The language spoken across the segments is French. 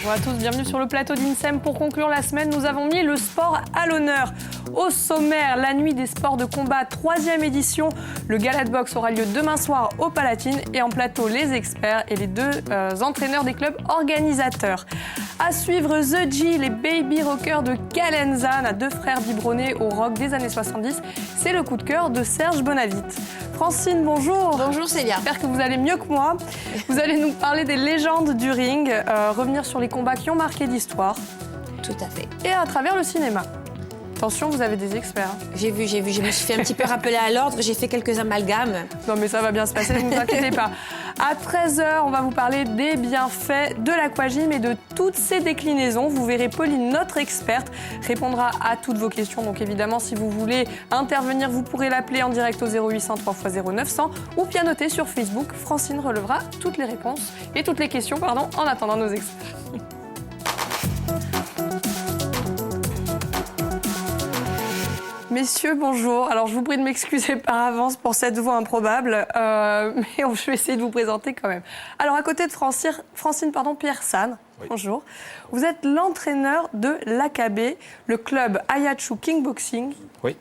Bonjour à tous, bienvenue sur le plateau d'INSEM. Pour conclure la semaine, nous avons mis le sport à l'honneur. Au sommaire, la nuit des sports de combat, 3e édition. Le gala de boxe aura lieu demain soir au Palatine. Et en plateau, les experts et les deux entraîneurs des clubs organisateurs. À suivre The G, les baby rockers de Calenzane, deux frères biberonnés au rock des années 70. C'est le coup de cœur de Serge Bonavite. Francine, bonjour. Bonjour Célia. J'espère que vous allez mieux que moi. Vous allez nous parler des légendes du ring, revenir sur les combats qui ont marqué l'histoire. Tout à fait. Et à travers le cinéma. Attention, vous avez des experts. J'ai vu. Je me suis fait un petit peu rappeler à l'ordre. J'ai fait quelques amalgames. Non, mais ça va bien se passer, ne vous inquiétez pas. À 13h, on va vous parler des bienfaits de l'aquagym et de toutes ses déclinaisons. Vous verrez Pauline, notre experte, répondra à toutes vos questions. Donc évidemment, si vous voulez intervenir, vous pourrez l'appeler en direct au 0800 3x 0900 ou pianoter sur Facebook. Francine relèvera toutes les réponses et toutes les questions, en attendant nos experts. Messieurs, bonjour. Alors, je vous prie de m'excuser par avance pour cette voix improbable, mais je vais essayer de vous présenter quand même. Alors, à côté de Francine, Pierre San, oui. Bonjour. Vous êtes l'entraîneur de l'AKB, le club Ayachu Kickboxing. Oui.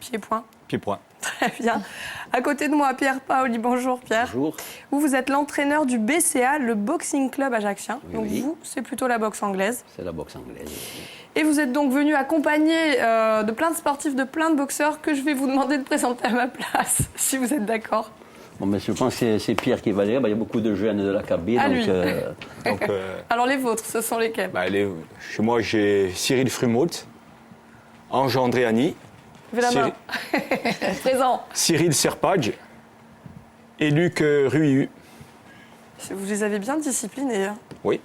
Pied-point. Pied-point. Très bien. À côté de moi, Pierre Paoli. Bonjour, Pierre. Bonjour. Vous êtes l'entraîneur du BCA, le Boxing Club ajaxien. Oui, donc, vous, c'est plutôt la boxe anglaise. C'est la boxe anglaise. Et vous êtes donc venu accompagné de plein de sportifs, de plein de boxeurs que je vais vous demander de présenter à ma place, si vous êtes d'accord. Bon, mais je pense que c'est Pierre qui va dire. Il y a beaucoup de jeunes de l'AKB. Alors les vôtres, ce sont lesquels? Chez moi, j'ai Cyril Frumault, Ange Andréani, présent. Cyril Serpage et Luc Ruihu. Vous les avez bien disciplinés. Oui.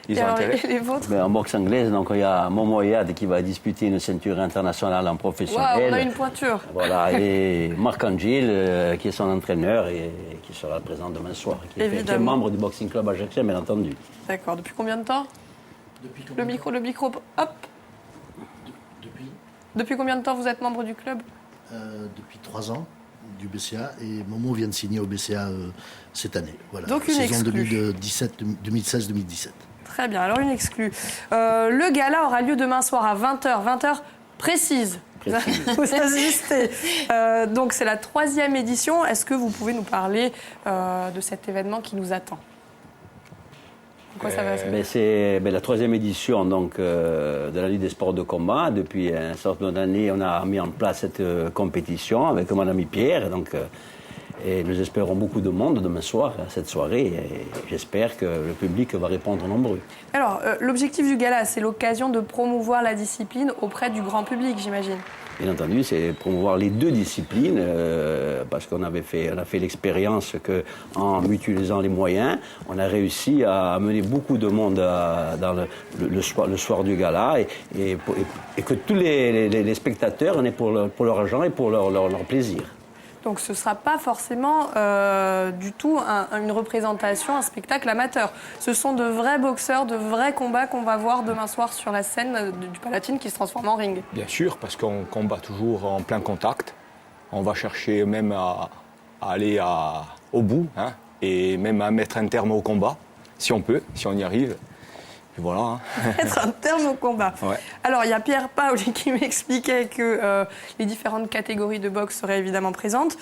Et alors, les vôtres? En boxe anglaise, donc, il y a Momo Yad qui va disputer une ceinture internationale en professionnel. Wow, on a une pointure. Voilà, et Marc Angil, qui est son entraîneur et qui sera présent demain soir, qui est membre du Boxing Club Ajaxien, bien entendu. D'accord. Depuis combien de temps? Le micro, hop. Depuis combien de temps vous êtes membre du club? Depuis 3 ans du BCA, et Momo vient de signer au BCA cette année. Voilà. Donc une saison exclue. 2016-2017. Très bien, alors une exclue. Le gala aura lieu demain soir à 20h. 20h précise. Vous assistez. Donc c'est la 3e édition. Est-ce que vous pouvez nous parler de cet événement qui nous attend? Quoi ça va c'est la 3e édition donc, de la Ligue des sports de combat. Depuis un certain nombre d'années, on a mis en place cette compétition avec mon ami Pierre. Et nous espérons beaucoup de monde demain soir, à cette soirée. Et j'espère que le public va répondre nombreux. Alors, l'objectif du gala, c'est l'occasion de promouvoir la discipline auprès du grand public, j'imagine. Bien entendu, c'est promouvoir les deux disciplines, parce qu'on a fait l'expérience qu'en utilisant les moyens, on a réussi à amener beaucoup de monde dans le soir du gala et que tous les spectateurs en aient pour leur argent et pour leur plaisir. Donc ce ne sera pas forcément du tout une représentation, un spectacle amateur. Ce sont de vrais boxeurs, de vrais combats qu'on va voir demain soir sur la scène du Palatine qui se transforme en ring. Bien sûr, parce qu'on combat toujours en plein contact. On va chercher même à aller au bout, et même à mettre un terme au combat, si on peut, si on y arrive. Et voilà. Mettre un terme au combat. Ouais. Alors, il y a Pierre Paoli qui m'expliquait que les différentes catégories de boxe seraient évidemment présentes.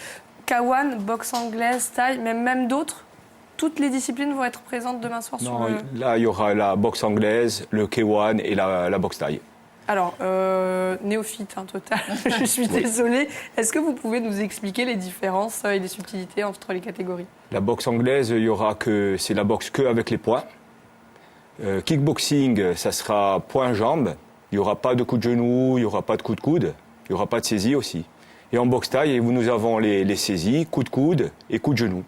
K1, boxe anglaise, thaï, même d'autres. Toutes les disciplines vont être présentes demain soir sur le... Là, il y aura la boxe anglaise, le K1 et la boxe thaï. Alors, néophyte, total, je suis désolée. Est-ce que vous pouvez nous expliquer les différences et les subtilités entre les catégories? La boxe anglaise, c'est la boxe que avec les poings. Kickboxing, ça sera poing-jambe. Il n'y aura pas de coup de genou, il n'y aura pas de coup de coude, il n'y aura pas de saisie aussi. Et en boxe thaï, nous avons les saisies, coup de coude et coup de genou.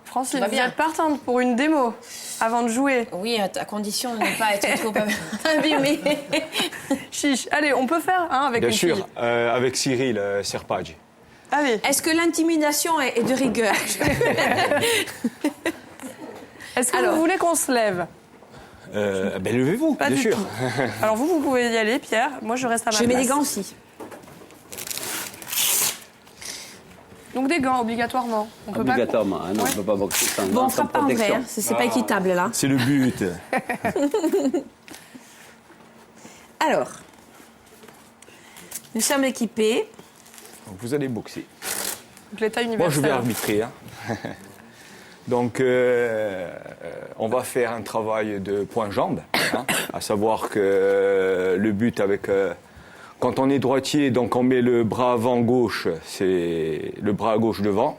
Francine, vous êtes partante pour une démo avant de jouer? Oui, à condition de ne pas être trop abîmée. Chiche, allez, on peut faire avec Bien une sûr, fille. avec Cyril Serpage. Allez. Est-ce que l'intimidation est de rigueur? Est-ce que vous voulez qu'on se lève? Levez-vous, Pas bien du sûr. tout. Alors vous pouvez y aller, Pierre. Moi, je reste à ma place. Je mets des gants aussi. Donc des gants, obligatoirement. On peut Obligatoirement. Ah non, on ne peut pas boxer sans Bon, gants, on sans frappe pas en vrai, protection. hein. C'est pas équitable là. C'est le but. Alors, nous sommes équipés. Donc, vous allez boxer. Donc l'état Moi, universel. je vais arbitrer. Hein. Donc, on va faire un travail de point-jambe, hein, à savoir que le but avec... quand on est droitier, donc on met le bras avant gauche, c'est le bras gauche devant.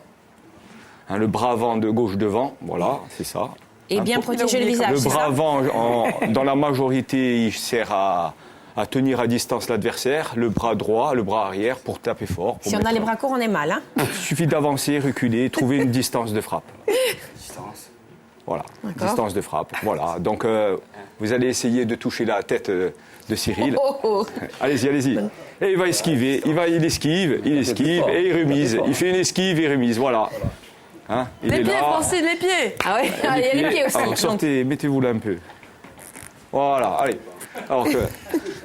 Hein, le bras avant de gauche devant, voilà, c'est ça. Et Hein, bien pour- protéger le visage, Le c'est bras ça? avant, dans la majorité, il sert à tenir à distance l'adversaire. Le bras droit, le bras arrière pour taper fort. Pour Si on a mettre- les bras courts, on est mal. Hein. Il suffit d'avancer, reculer, trouver une distance de frappe. Voilà, D'accord. distance de frappe. Voilà, donc vous allez essayer de toucher la tête de Cyril. Oh, oh. Allez-y, allez-y. Et il va esquiver, il esquive, et il remise. Il fait une esquive et remise, voilà. Hein, il Les est pieds, là. Francine, les pieds. Ah ouais, il y a les pieds aussi. Alors, Donc, sortez, mettez-vous là un peu. Voilà, allez. Alors que,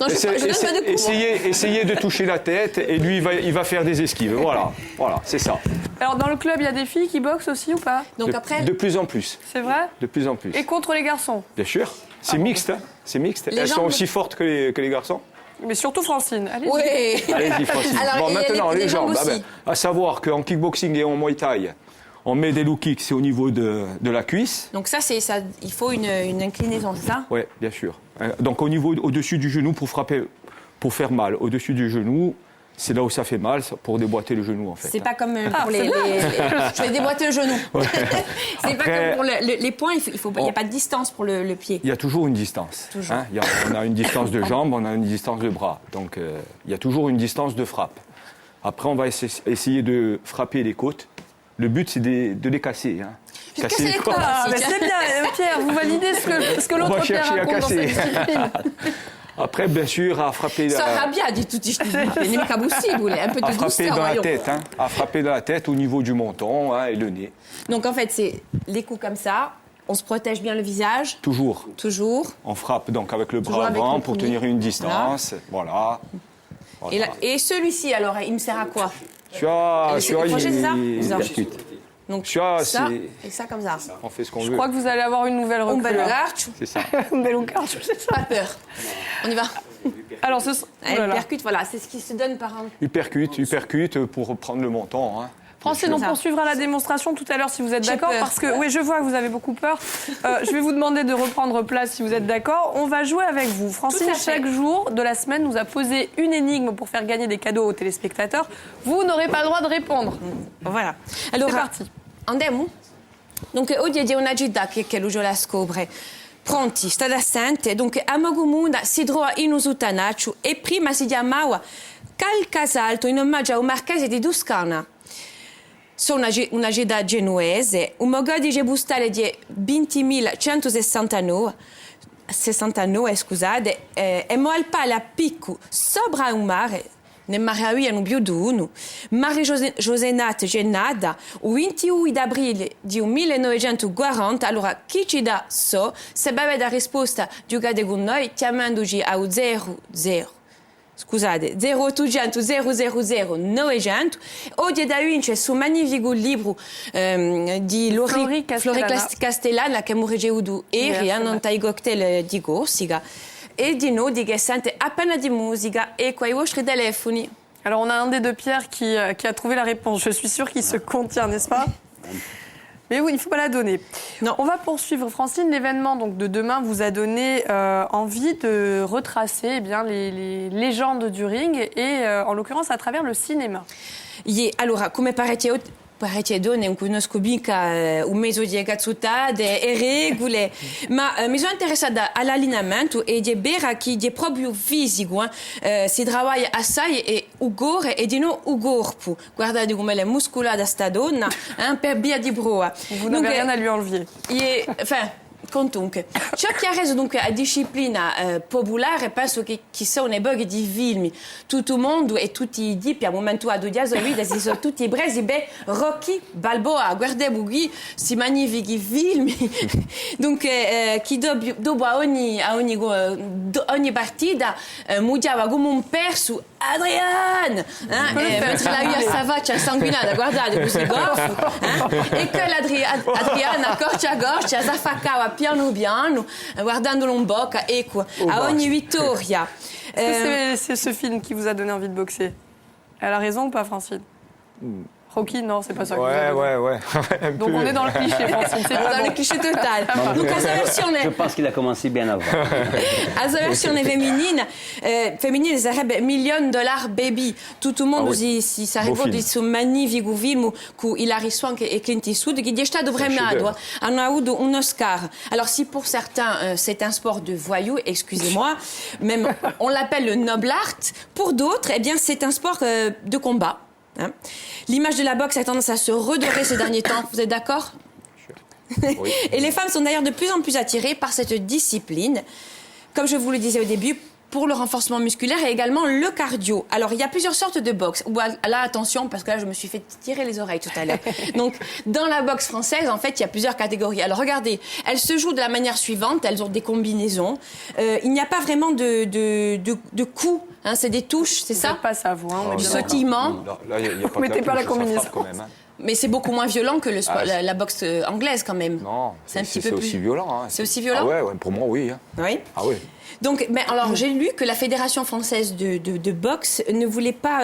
non, je donne pas de coups. moi. essayez de toucher la tête et lui, il va faire des esquives. Voilà, c'est ça. Alors dans le club, il y a des filles qui boxent aussi ou pas? Donc après, De plus en plus. C'est vrai? De plus en plus. Et contre les garçons? Bien sûr. C'est mixte, hein. C'est mixte. Les Elles sont jambes- aussi fortes que les garçons. Mais surtout Francine. Allez-y. oui. Allez-y, Francine. Alors, Bon, il y a maintenant, les les jambes. jambes aussi. À savoir qu'en kickboxing et en muay thai, on met des low kicks, c'est au niveau de la cuisse. Donc ça, c'est ça. Il faut une inclinaison, c'est ça? Oui, bien sûr. Donc au-dessus du genou pour frapper, pour faire mal. Au-dessus du genou, c'est là où ça fait mal, pour déboîter le genou en fait. C'est pas comme pour c'est je vais déboîter le genou. C'est pas Après- comme pour les poings, il n'y a pas de distance pour le pied. Il y a toujours une distance. Toujours. Hein. On a une distance de jambe, on a une distance de bras. Donc il y a toujours une distance de frappe. Après, on va essayer de frapper les côtes. Le but, c'est de les casser. Hein. Puis de casser les côtes. Ah, Si, mais tiens. c'est bien, Pierre, vous validez ce que On l'autre va Pierre chercher à raconte dans cette casser. discipline. Après, bien sûr, à frapper, Ça va bien, dit tout mica possible, un peu à de frapper douceur, dans la voyons. tête. Hein. À frapper dans la tête au niveau du menton, hein, et le nez. Donc en fait, c'est les coups comme ça, on se protège bien le visage, Toujours. toujours. On frappe donc avec le Toujours bras avec avant le pour poignet. tenir une distance. Voilà. Et, et celui-ci, alors, il me sert à quoi? Tu as, Et c'est crochet, c'est ça? Ça. percute. Donc Tu as, ça, c'est- et ça comme ça. On fait ce qu'on Je veut. crois que vous allez avoir une nouvelle Un recrue. bel là. garçon, C'est ça. Un bel garçon, c'est ça. pas peur. On y va. Alors, oh là Elle là. percute, voilà, c'est ce qui se donne par un... Uppercut pour prendre le menton. Hein. Francine, on Ça. poursuivra la démonstration tout à l'heure si vous êtes J'ai d'accord, peur. parce que oui, je vois que vous avez beaucoup peur. Je vais vous demander de reprendre place si vous êtes d'accord. On va jouer avec vous. Francine, Tout à fait. chaque jour de la semaine, nous a posé une énigme pour faire gagner des cadeaux aux téléspectateurs. Vous n'aurez pas le droit de répondre. Voilà. Allora, C'est parti. andiamo? Dunque, oggi è una città che l'uso la scopre. Pronti, state assente? Dunque, a Magumunda si trova in Usutanaccio e prima si chiamava Calcasalto in omaggio al marchese di Toscana. Sono una città genuese, un codice postale di 20.169, scusate, e Moalpale a picco sopra un mare, nel mare avviano più di uno. Mare Josenat Gennada, il 21 aprile di 1940, allora chi ci dà so, se beve la risposta giocate con noi chiamandoci a 00. Scusate, 0800 000 900. Oggi da vince su magnifico libro di Flori Castellana. Castellana che muore giudo ieri, non tai cocktail di Corsica. E di noi che sente appena di musica e qua i vostri telefoni. Alors, on a un des deux Pierre qui a trouvé la réponse. Je suis sûre qu'il se contient, n'est-ce pas? Mais oui, il ne faut pas la donner. Non. On va poursuivre. Francine, l'événement donc, de demain vous a donné envie de retracer eh bien, les légendes du ring et en l'occurrence à travers le cinéma. Allora, come parecchie donne non conosco mica un mezzo di cazzutade e regole, ma mi sono interessata all'allenamento e di vera che è proprio fisico, si lavora assai e il cuore e di no il corpo. Guardate come è muscolata sta donna, per via di broa. Vous n'avez rien à lui enlever. Enfin, comunque, ciò che ha reso dunque la disciplina popolare penso che sono i bug di film. Tutto il mondo e tutti i tipi al momento a vita si sono tutti presi per Rocky Balboa. Guardate qui questi magnifici film. Dunque, chi dopo a ogni partita muoiava come un perso Adriane! Mentre la Iassa c'è sanguinata, guardate, così goffo. E che Adriana accorcia a goccia, s'affaccava piano piano, guardandolo in bocca, ecco, a ogni vittoria. Est-ce que c'est ce film qui vous a donné envie de boxer? Elle a raison ou pas, Francine? Rocky, non, c'est pas ça. Ouais. Donc on est dans le cliché, Francine. C'est Dans le cliché total. Luca, sa versione... Je pense qu'il a commencé bien avant. La versione femminile sarebbe $1 million Baby. Tutto il mondo si sarebbe di questo magnifico film con Hilary Swank e Clint Eastwood che è stato premiato. Hanno avuto un Oscar. Alors si pour certains c'est un sport de voyous, excusez-moi, même on l'appelle le noble art, pour d'autres, eh bien c'est un sport de combat. Hein. L'image de la boxe a tendance à se redorer ces derniers temps, vous êtes d'accord? Oui. Et les femmes sont d'ailleurs de plus en plus attirées par cette discipline, comme je vous le disais au début, pour le renforcement musculaire et également le cardio. Alors, il y a plusieurs sortes de boxe. Là, attention, parce que là, je me suis fait tirer les oreilles tout à l'heure. Donc, dans la boxe française, en fait, il y a plusieurs catégories. Alors, regardez, elles se jouent de la manière suivante. Elles ont des combinaisons. Il n'y a pas vraiment de coups. Hein, c'est des touches, c'est ça? Pas ça, vous. Hein, du sautillement. Là, il n'y a pas Vous mettez pas la combinaison. quand même. Hein. Mais c'est beaucoup moins violent que le sport, la boxe anglaise, quand même. Non, c'est un petit peu c'est plus... aussi violent. Hein. C'est aussi violent? Ah ouais, pour moi, oui. Hein. Oui. Ah oui. Donc, alors, j'ai lu que la Fédération française de boxe ne voulait pas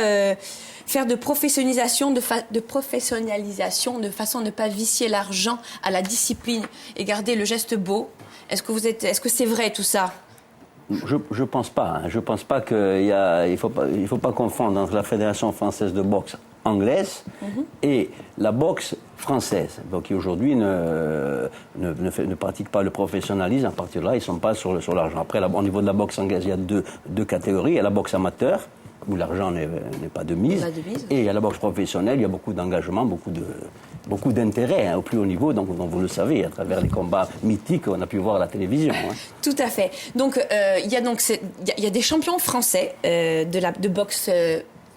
faire de professionnalisation de façon à ne pas vicier l'argent à la discipline et garder le geste beau. Est-ce que c'est vrai tout ça? Je pense pas. Hein. Je pense pas il faut pas confondre entre la Fédération française de boxe anglaise et la boxe française, donc qui aujourd'hui ne pratique pas le professionnalisme. À partir de là, ils sont pas sur l'argent. Après, au niveau de la boxe anglaise, il y a deux catégories. Il y a la boxe amateur, où l'argent n'est pas de mise. Et il y a la boxe professionnelle, il y a beaucoup d'engagement, beaucoup d'intérêt au plus haut niveau, donc vous le savez, à travers les combats mythiques qu'on a pu voir à la télévision. Hein. Tout à fait. Donc, il y a des champions français de boxe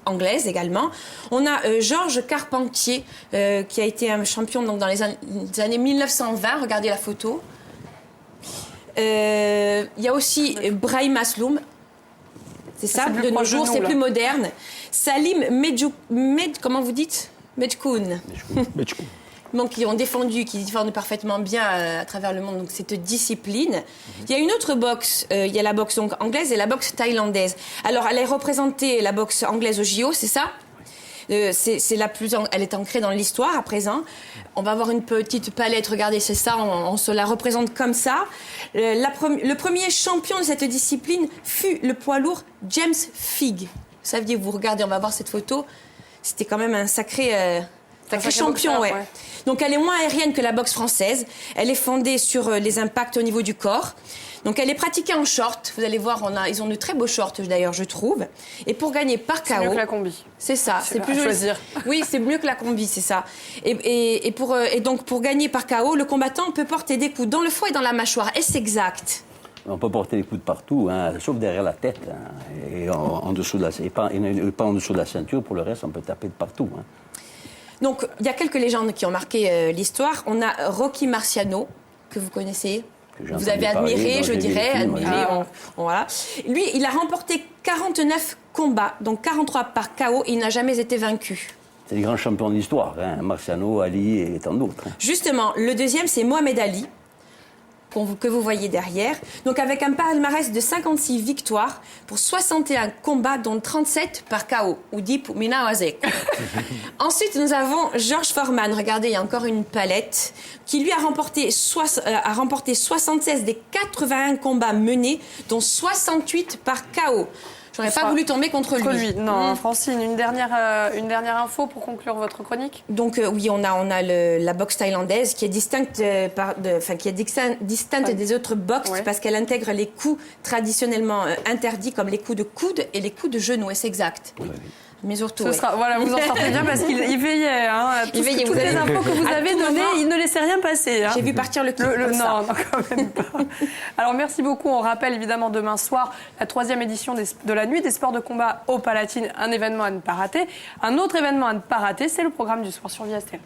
anglaise également. On a Georges Carpentier, qui a été un champion donc, dans les années 1920. Regardez la photo. Il y a aussi Brahim Asloum. C'est ça, de nos jours, c'est plus moderne. Salim comment vous dites? Medjkoun. Donc, qui défendent parfaitement bien à travers le monde donc, cette discipline. Il y a une autre boxe, il y a la boxe donc, anglaise et la boxe thaïlandaise. Alors, elle est représentée, la boxe anglaise au JO, c'est ça? Elle est ancrée dans l'histoire à présent. On va avoir une petite palette, regardez, c'est ça, on se la représente comme ça. Le premier champion de cette discipline fut le poids lourd James Figg. Saviez-vous, regardez, on va voir cette photo. C'était quand même un sacré champion, boxeur, ouais. Donc elle est moins aérienne que la boxe française. Elle est fondée sur les impacts au niveau du corps. Donc elle est pratiquée en short. Vous allez voir, ils ont de très beaux shorts d'ailleurs, je trouve. Et pour gagner par KO... C'est mieux que la combi. C'est ça. C'est plus choisir. Oui, c'est mieux que la combi, c'est ça. Et donc pour gagner par KO, le combattant peut porter des coups dans le foie et dans la mâchoire. Est-ce exact? On peut porter des coups de partout, hein, sauf derrière la tête. Hein, et en dessous de pas en dessous de la ceinture. Pour le reste, on peut taper de partout. Hein. Donc, il y a quelques légendes qui ont marqué l'histoire. On a Rocky Marciano, que vous connaissez. Vous avez admiré, je dirais. Voilà. Lui, il a remporté 49 combats, donc 43 par KO, et il n'a jamais été vaincu. C'est des grands champions de l'histoire, hein, Marciano, Ali et tant d'autres. Hein. Justement, le deuxième, c'est Mohamed Ali, que vous voyez derrière. Donc avec un palmarès de 56 victoires pour 61 combats, dont 37 par KO. Ou dit pour Mina Wazek. Ensuite, nous avons George Foreman. Regardez, il y a encore une palette. Qui lui a remporté 76 des 81 combats menés, dont 68 par KO. J'aurais pas voulu tomber contre lui. Non, Francine, une dernière info pour conclure votre chronique. Donc oui, on a la boxe thaïlandaise qui est distincte, distincte des autres boxes parce qu'elle intègre les coups traditionnellement interdits comme les coups de coude et les coups de genou. Est-ce exact? Oui. Mais surtout, voilà, vous en sortez bien parce qu'il veillait. Hein, toutes les infos que vous avez données, il ne laissait rien passer. Hein. J'ai vu partir le clip comme ça. Non, quand même pas. Alors, merci beaucoup. On rappelle évidemment demain soir la 3e édition de la Nuit des sports de combat au Palatine. Un événement à ne pas rater. Un autre événement à ne pas rater, c'est le programme du soir sur Viastel.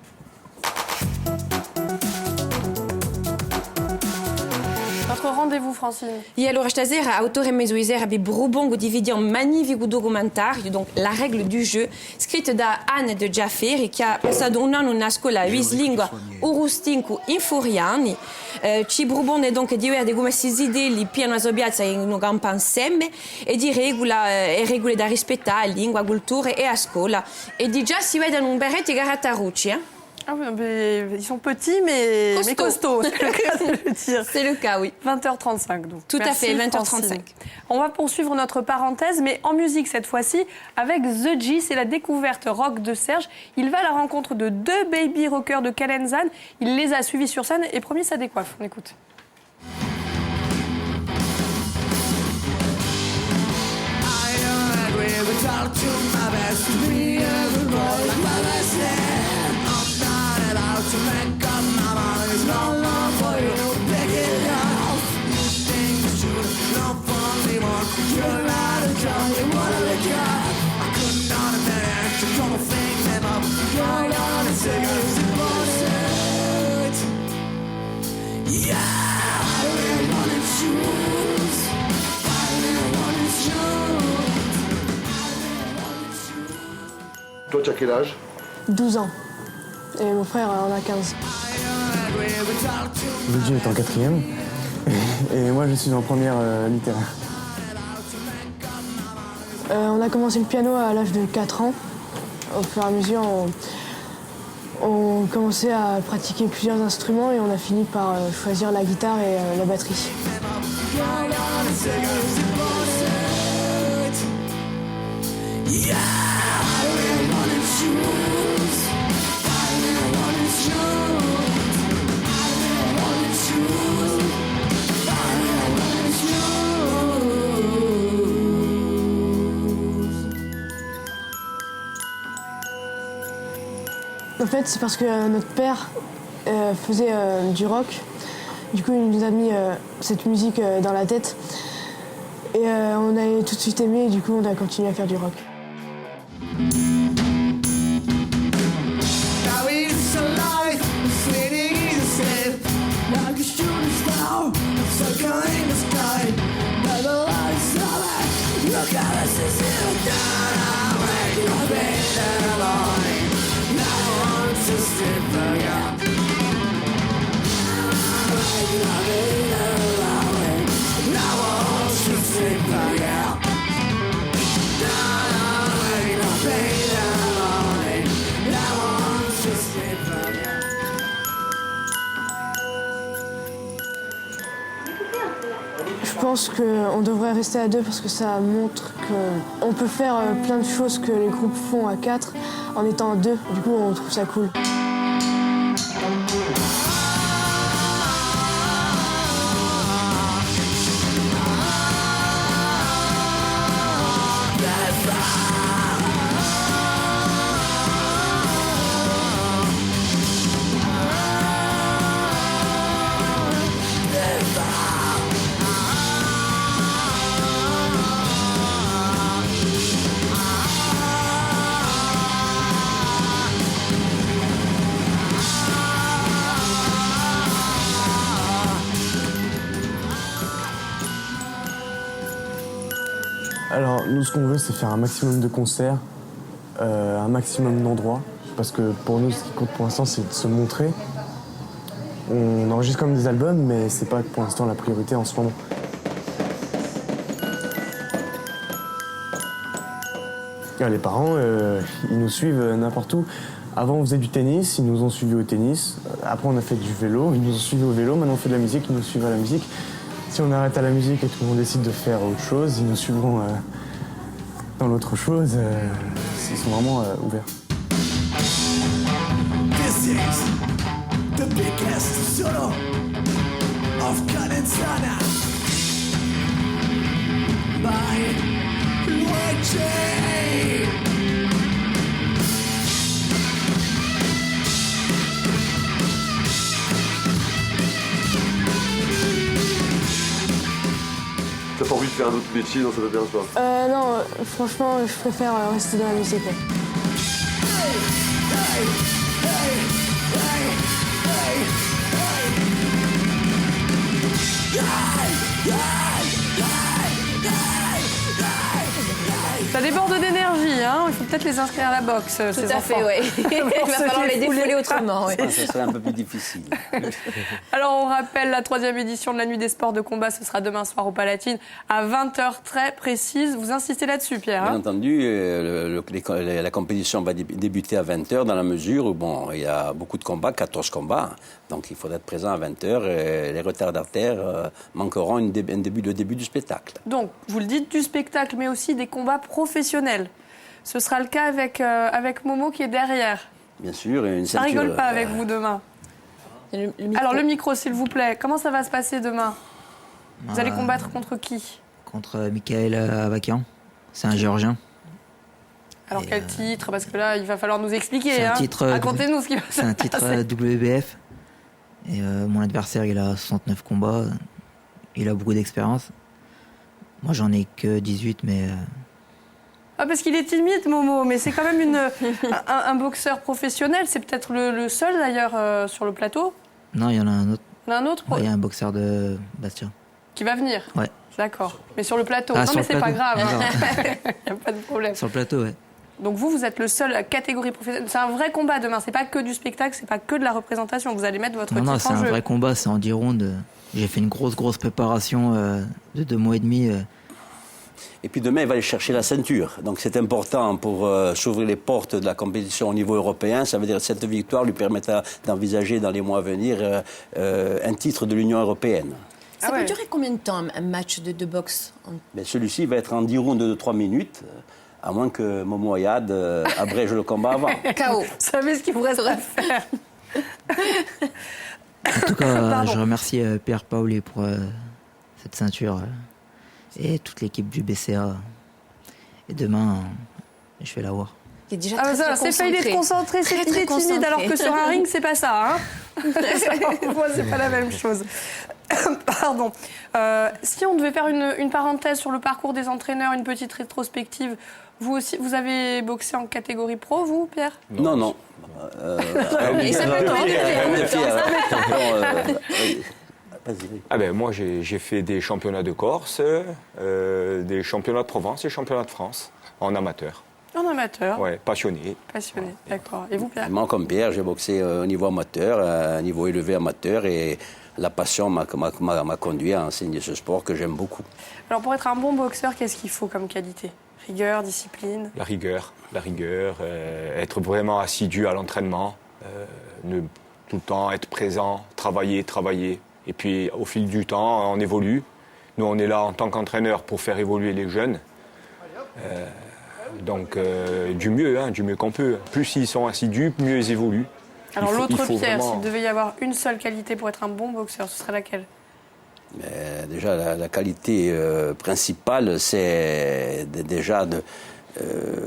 Notre rendez-vous, Francine. E allora stasera autore Mesoiser abi Brubongo dividi un magnifico documentario, donc La règle du jeu, scritto da Anne de Giafferi, che ha passato un anno na scuola Wieslinga Urustincu in Furiani. Ci Brubone donc di avere come si idee piano asobiazza in un campo insieme e di regole da rispettare, lingua, cultura e a scuola. E di già si vedono un berretti Garattarucci, hein? Ah oui, mais ils sont petits, mais costauds, c'est le cas de le dire. C'est le cas, oui. 20h35, donc. Tout à fait, 20h35. On va poursuivre notre parenthèse, mais en musique cette fois-ci, avec The G, c'est la découverte rock de Serge. Il va à la rencontre de 2 baby rockers de Calenzane. Il les a suivis sur scène et promis, ça décoiffe. On écoute. To make up my mind, there's no love for you. Pick it up. You think you should, no fun anymore. You're not a job, you wanna look up. I couldn't understand it, don't think them up. You're not a cigarette, you want it. Yeah, I really wanna choose. I really wanna choose. Toi, tu as quel âge? 12 ans. Et mon frère en a 15. Luigi est en 4e et moi je suis en première littéraire. On a commencé le piano à l'âge de 4 ans. Au fur et à mesure, on commençait à pratiquer plusieurs instruments et on a fini par choisir la guitare et la batterie. En fait, c'est parce que notre père faisait du rock. Du coup, il nous a mis cette musique dans la tête. Et on a tout de suite aimé et du coup, on a continué à faire du rock. Je pense qu'on devrait rester à 2 parce que ça montre qu'on peut faire plein de choses que les groupes font à 4 en étant à 2. Du coup, on trouve ça cool. Alors nous ce qu'on veut c'est faire un maximum de concerts, un maximum d'endroits, parce que pour nous ce qui compte pour l'instant c'est de se montrer. On enregistre comme des albums mais c'est pas pour l'instant la priorité en ce moment. Les parents, ils nous suivent n'importe où. Avant on faisait du tennis, ils nous ont suivis au tennis. Après on a fait du vélo, ils nous ont suivis au vélo. Maintenant on fait de la musique, ils nous suivent à la musique. Si on arrête à la musique et qu'on décide de faire autre chose, ils nous suivront dans l'autre chose. Ils sont vraiment ouverts. This is the biggest solo of Calenzane by Luigi. T'as pas envie de faire un autre métier dans cette ambiance là? Non, franchement, je préfère rester dans la musique. Hey! Ça déborde d'énergie, hein. Il faut peut-être les inscrire à la boxe, ces Tout à enfants. fait, oui. Il va falloir les défouler autrement. Oui. Ça serait un peu plus difficile. Alors, on rappelle la 3e édition de la Nuit des sports de combat. Ce sera demain soir au Palatine à 20h très précise. Vous insistez là-dessus, Pierre. Bien Hein entendu, la compétition va débuter à 20h dans la mesure où il y a beaucoup de combats, 14 combats. Donc il faudra être présent à 20h et les retardataires manqueront le début du spectacle. Donc, vous le dites, du spectacle, mais aussi des combats professionnels. Ce sera le cas avec Momo qui est derrière. Bien sûr, une Ça ceinture. rigole pas avec vous demain. Alors, le micro, s'il vous plaît. Comment ça va se passer demain? Vous allez combattre contre qui? Contre Michael Avakian. C'est un Géorgien. Alors, quel titre? Parce que là, il va falloir nous expliquer. C'est un hein. titre, Racontez-nous ce qui va se passer. C'est un titre WBF. Et mon adversaire, il a 69 combats. Il a beaucoup d'expérience. Moi, j'en ai que 18, mais... Ah, parce qu'il est timide, Momo, mais c'est quand même un boxeur professionnel. C'est peut-être le seul, d'ailleurs, sur le plateau. Non, il y en a un autre. Il y en a un autre Ouais, il y a un boxeur de Bastia. qui va venir. Ouais. D'accord. Mais sur le plateau. Ah, non, sur mais le c'est pas plateau. grave. D'accord. Il n'y a pas de problème. Sur le plateau, ouais. Donc vous êtes le seul catégorie professionnelle. C'est un vrai combat demain. C'est pas que du spectacle, c'est pas que de la représentation. Vous allez mettre votre Non, titre c'est en un jeu. vrai combat, c'est en 10 rounds. J'ai fait une grosse préparation de 2 mois et demi. Et puis demain, il va aller chercher la ceinture. Donc c'est important pour s'ouvrir les portes de la compétition au niveau européen. Ça veut dire que cette victoire lui permettra d'envisager dans les mois à venir un titre de l'Union européenne. Ça peut durer combien de temps un match de boxe? Mais celui-ci va être en 10 rounds de 3 minutes, à moins que Momo Ayad abrège le combat avant. KO. Vous savez ce qu'il vous resterait à faire. En tout cas, je remercie Pierre Paoli pour cette ceinture et toute l'équipe du BCA. Et demain, je vais la voir. Il est déjà Ah, très, ça, très c'est pas, il est concentré, c'est très timide, alors que sur un ring, c'est pas ça. Hein. Moi, c'est pas la même chose. Pardon. Si on devait faire une parenthèse sur le parcours des entraîneurs, une petite rétrospective, vous aussi, vous avez boxé en catégorie pro, vous, Pierre? Non. Et ça peut tomber en même temps. Ah ben, moi, j'ai fait des championnats de Corse, des championnats de Provence et championnats de France en amateur. En amateur. Ouais, passionné. Passionné, d'accord. Et vous, Pierre? Moi, comme Pierre, j'ai boxé au niveau amateur, à un niveau élevé amateur, et la passion m'a conduit à enseigner ce sport que j'aime beaucoup. Alors, pour être un bon boxeur, qu'est-ce qu'il faut comme qualité? Rigueur, discipline? La rigueur, être vraiment assidu à l'entraînement, tout le temps être présent, travailler. Et puis, au fil du temps, on évolue. Nous, on est là en tant qu'entraîneur pour faire évoluer les jeunes. Donc, du mieux qu'on peut. Plus ils sont assidus, mieux ils évoluent. Alors, l'autre Pierre, vraiment... s'il devait y avoir une seule qualité pour être un bon boxeur, ce serait laquelle? Mais déjà, la qualité principale, c'est déjà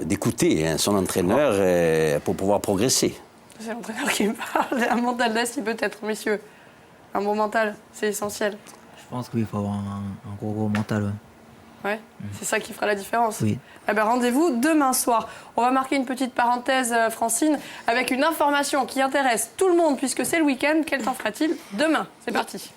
d'écouter son entraîneur pour pouvoir progresser. C'est l'entraîneur qui me parle. Un mental d'acier, peut-être, messieurs. Un bon mental, c'est essentiel. Je pense qu'il faut avoir un gros mental. Ouais. Ouais, c'est ça qui fera la différence. Oui. Eh ben, rendez-vous demain soir. On va marquer une petite parenthèse, Francine, avec une information qui intéresse tout le monde, puisque c'est le week-end. Quel temps fera-t-il demain? C'est parti.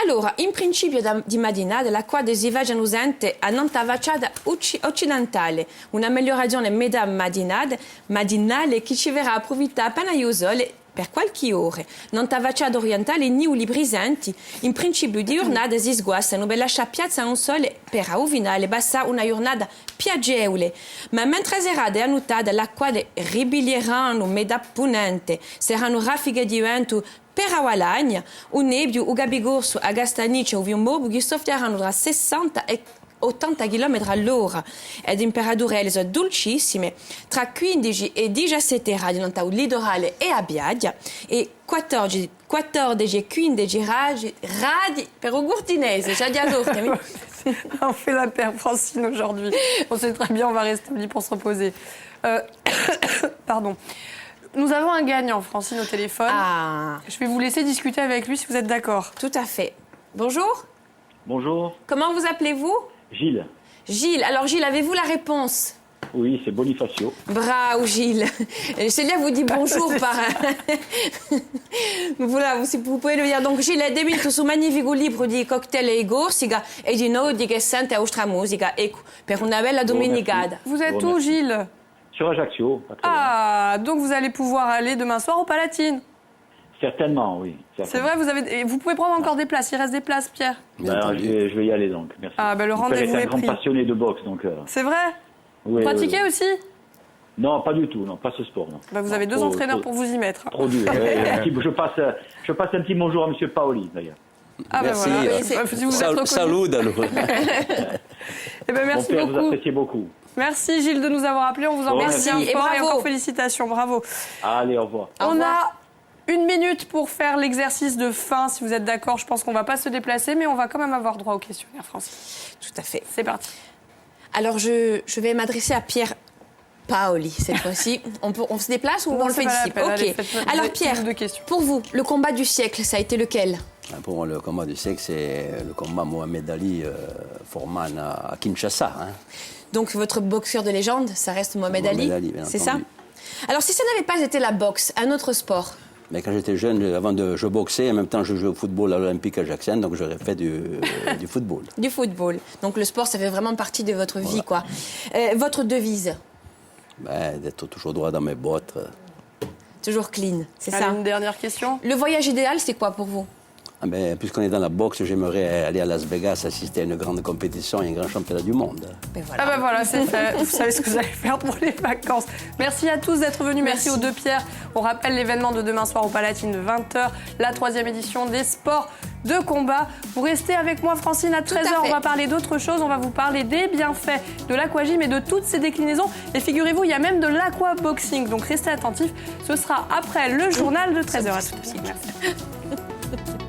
Allora, in principio di mattinata l'acqua adesiva già usante a nanta facciata occidentale, una migliorazione metà mattinale che ci verrà approfittata appena io sole per qualche ora. Nanta facciata orientale i nuvoli brisanti, in principio di giornata si sguastano per lasciare piazza a un sole per auvinare basta una giornata piacevole. Ma mentre sarà annotata l'acqua ribilieranno metà punente, saranno raffiche di vento per Awalagna, o nebbio, o Gabigorso, a Gastanice o Viomorbo, che soffieranno tra 60 e 80 km all'ora e temperature dolcissime tra 15 e 17 gradi nel litorale e a Biaggia e 14 e 15 gradi per il Gurtinese. Già di adoro. On fait la paire, Francine, aujourd'hui. On sait très bien, on va rester au lit pour se reposer. Pardon. Nous avons un gagnant, Francine, au téléphone. Ah. Je vais vous laisser discuter avec lui si vous êtes d'accord. Tout à fait. Bonjour. Bonjour. Comment vous appelez-vous? Gilles. Gilles. Alors Gilles, avez-vous la réponse? Oui, c'est Bonifacio. Bravo Gilles. Célia vous dit bonjour par... voilà, vous pouvez le dire. Donc Gilles è debito su magnifico libro di cocktail e gorsica e di noi di che sente austra musica. Ecco, per una bella domenicata. Vous êtes où Gilles? Sur Ajaccio. Ah, donc vous allez pouvoir aller demain soir au Palatine. Certainement, oui. C'est vrai, vous pouvez prendre encore des places. Il reste des places, Pierre. Ben, je vais y aller donc. Merci. Ah, ben, le rendez-vous est un grand pris. passionné de boxe, donc. C'est vrai? Oui, Pratiquez aussi? Non, pas du tout, non, pas ce sport, non. Ben, vous avez deux entraîneurs pour vous y mettre. Trop dur. je passe un petit bonjour à M. Paoli, d'ailleurs. Ah ben merci. voilà. Si vous êtes reconnu. Salut alors. Eh ben, merci Mon père, beaucoup. vous appréciez beaucoup. Merci Gilles de nous avoir appelés. On vous en remercie Merci et fort et bravo. encore félicitations. Bravo. Allez, au revoir. On a 1 minute pour faire l'exercice de fin. Si vous êtes d'accord, je pense qu'on ne va pas se déplacer, mais on va quand même avoir droit au questionnaire, Francis. Tout à fait. C'est parti. Alors, je vais m'adresser à Pierre Paoli cette fois-ci. On se déplace ou Non, on le c'est fait pas la d'ici? peine. Allez, Ok. faites-moi Alors, une Pierre, de questions. pour vous, le combat du siècle, ça a été lequel? Pour moi, le combat du siècle, c'est le combat Mohamed Ali-Foreman à Kinshasa. Hein. Donc, votre boxeur de légende, ça reste Mohamed Ali, bien c'est ça? entendu. Alors, si ça n'avait pas été la boxe, un autre sport? Mais quand j'étais jeune, je boxais, en même temps je jouais au football à l'Olympique Ajaxien, donc j'aurais fait du football. Du football. Donc, le sport, ça fait vraiment partie de votre vie, quoi. Votre devise? D'être toujours droit dans mes bottes. Toujours clean, c'est Allez, ça? une dernière question. Le voyage idéal, c'est quoi pour vous? Puisqu'on est dans la boxe, j'aimerais aller à Las Vegas assister à une grande compétition et un grand championnat du monde. Ah ben voilà, c'est fait. Vous savez ce que vous allez faire pour les vacances. Merci à tous d'être venus. Merci aux deux Pierre. On rappelle l'événement de demain soir au Palatine de 20h, la 3e édition des sports de combat. Vous restez avec moi, Francine, à 13h. On va parler d'autre chose. On va vous parler des bienfaits de l'aquagym et de toutes ses déclinaisons. Et figurez-vous, il y a même de l'aquaboxing. Donc restez attentifs. Ce sera après le journal de 13h. À tout de suite. Merci.